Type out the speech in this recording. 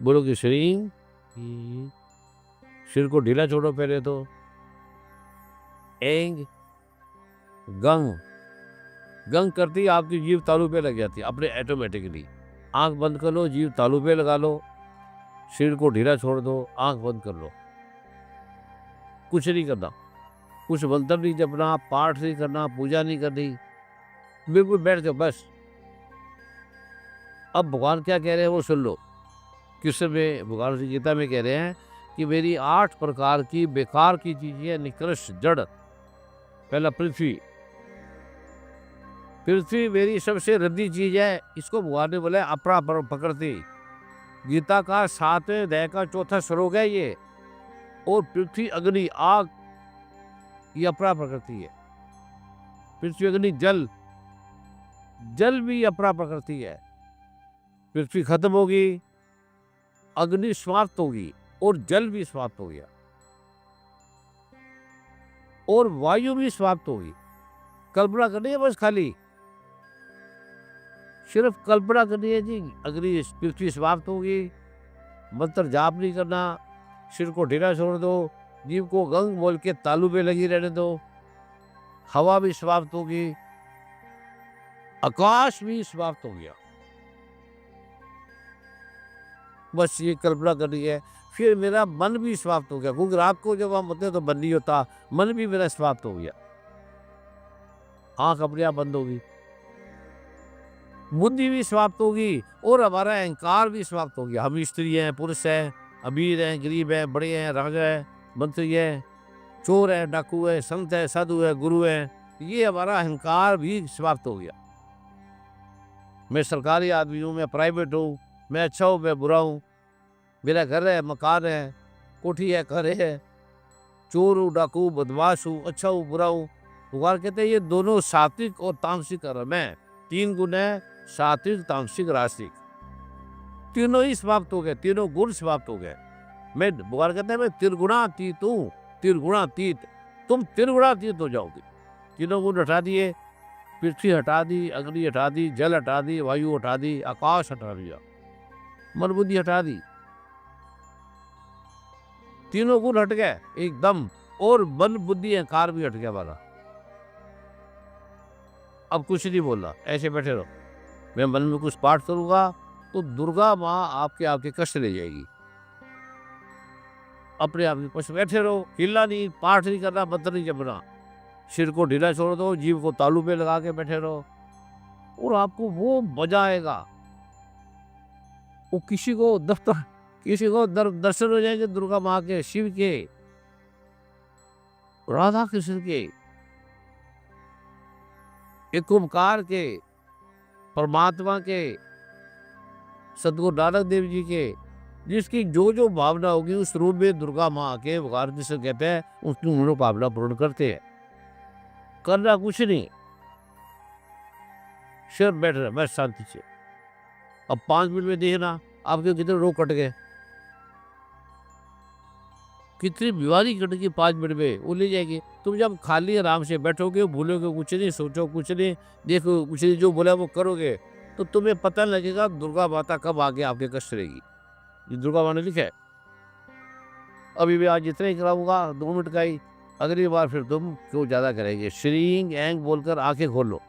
बोलो कि श्रींग, सिर को ढीला छोड़ो पहले तो। एंग, गंग, गंग करती आपकी जीभ तालू पे लग जाती है अपने ऑटोमेटिकली। आंख बंद कर लो, जीभ तालू पे लगा लो, सिर को ढीला छोड़ दो, आंख बंद कर लो। कुछ नहीं करना, कुछ मंत्र नहीं जपना, पाठ नहीं करना, पूजा नहीं करनी, बिल्कुल बैठ जाओ बस। अब भगवान क्या कह रहे हैं वो सुन लो। किस में भगवान श्री गीता में कह रहे हैं कि मेरी 8 प्रकार की बेकार की चीजें निकृष्ट जड़। पहला पृथ्वी, पृथ्वी मेरी सबसे रद्दी चीज है, इसको भगवान ने बोला अपरा पकड़ती। गीता का 7वें अध्याय का 4था श्लोक है ये। और पृथ्वी अग्नि आग ये अपरा प्रकृति है। पृथ्वी अग्नि जल, जल भी अपरा प्रकृति है। पृथ्वी खत्म होगी, अग्नि समाप्त होगी और जल भी समाप्त हो गया और वायु भी समाप्त होगी। कल्पना करनी है बस, खाली सिर्फ कल्पना करनी है जी। अग्नि पृथ्वी समाप्त होगी, मंत्र जाप नहीं करना, सिर को ढीला छोड़ दो, जीव को गंग बोल के तालू पे लगी रहने दो, हवा भी समाप्त होगी, आकाश भी समाप्त हो गया। बस ये कल्पना करनी है। फिर मेरा मन भी समाप्त हो गया, क्योंकि रात को जब हम होते तो मन नहीं होता, मन भी मेरा समाप्त हो गया। आंख अपने आप बंद होगी, बुद्धि भी समाप्त होगी और हमारा अहंकार भी समाप्त हो गया। हम स्त्री हैं, पुरुष हैं, अमीर हैं, गरीब हैं, बड़े हैं, राजा हैं, मंत्री हैं, चोर है, डाकू है, संत है, साधु है, गुरु है, ये हमारा अहंकार भी समाप्त हो गया। मैं सरकारी आदमी हूँ, मैं प्राइवेट हूँ, मैं अच्छा हूँ, मैं बुरा हूँ, मेरा घर है, मकान है, कोठी है, घर है, चोर हूँ, डाकू, बदमाश हूँ, अच्छा हूँ, बुरा हूँ। भगवान कहते हैं ये दोनों सात्विक और तामसिक कर्म है। 3 गुण है, सात्विक, तामसिक, रासिक, तीनों ही समाप्त हो गए, तीनों गुण समाप्त हो गए। मैं भगवान कहते हैं मैं त्रिगुणातीत हूँ, त्रिगुणातीत, तुम त्रिगुणातीत हो जाओगे। तीनों गुण हटा दिए, पृथ्वी हटा दी, अग्नि हटा दी, जल हटा दी, वायु हटा दी, आकाश हटा दिया, मन बुद्धि हटा दी, तीनों गुण हट गए एकदम। और मन बुद्धि अहंकार भी हट गया वाला। अब कुछ नहीं बोलना, ऐसे बैठे रहो। मैं मन में कुछ पाठ करूंगा तो दुर्गा माँ आपके आपके कष्ट ले जाएगी। अपने आप के पास बैठे रहो, हिलना नहीं, पाठ नहीं करना, मंत्र नहीं जपना, सिर को ढीला छोड़ दो, जीभ को तालू पे लगा के बैठे रहो और आपको वो मजा आएगा। वो किसी को दफ्तर, किसी को दर्शन हो जाएंगे दुर्गा माँ के, शिव के, राधा कृष्ण के, एक ओमकार के, परमात्मा के, सदगुरु नानक देव जी के। जिसकी जो जो भावना होगी उस रूप में दुर्गा माँ के भगवान जिसे कहते हैं उसकी मनोकामना पूर्ण करते हैं। करना कुछ नहीं, सिर्फ बैठ रहे बस शांति से। अब 5 मिनट में देखना आपके कितने रोग कट गए, कितनी बीमारी कट गई 5 मिनट में, वो ले जाएगी। तुम जब खाली आराम से बैठोगे, भूलोगे कुछ नहीं, सोचो कुछ नहीं, देखो कुछ नहीं, जो बोला वो करोगे, तो तुम्हें पता लगेगा दुर्गा माता कब आगे आपके कष्ट रहेगी। ये दुर्गा माँ ने लिखा है। अभी भी आज जितना ही कराऊंगा 2 मिनट का ही, अगली बार फिर तुम क्यों ज्यादा करेंगे। श्रींग एंग बोलकर आंखें खोल लो।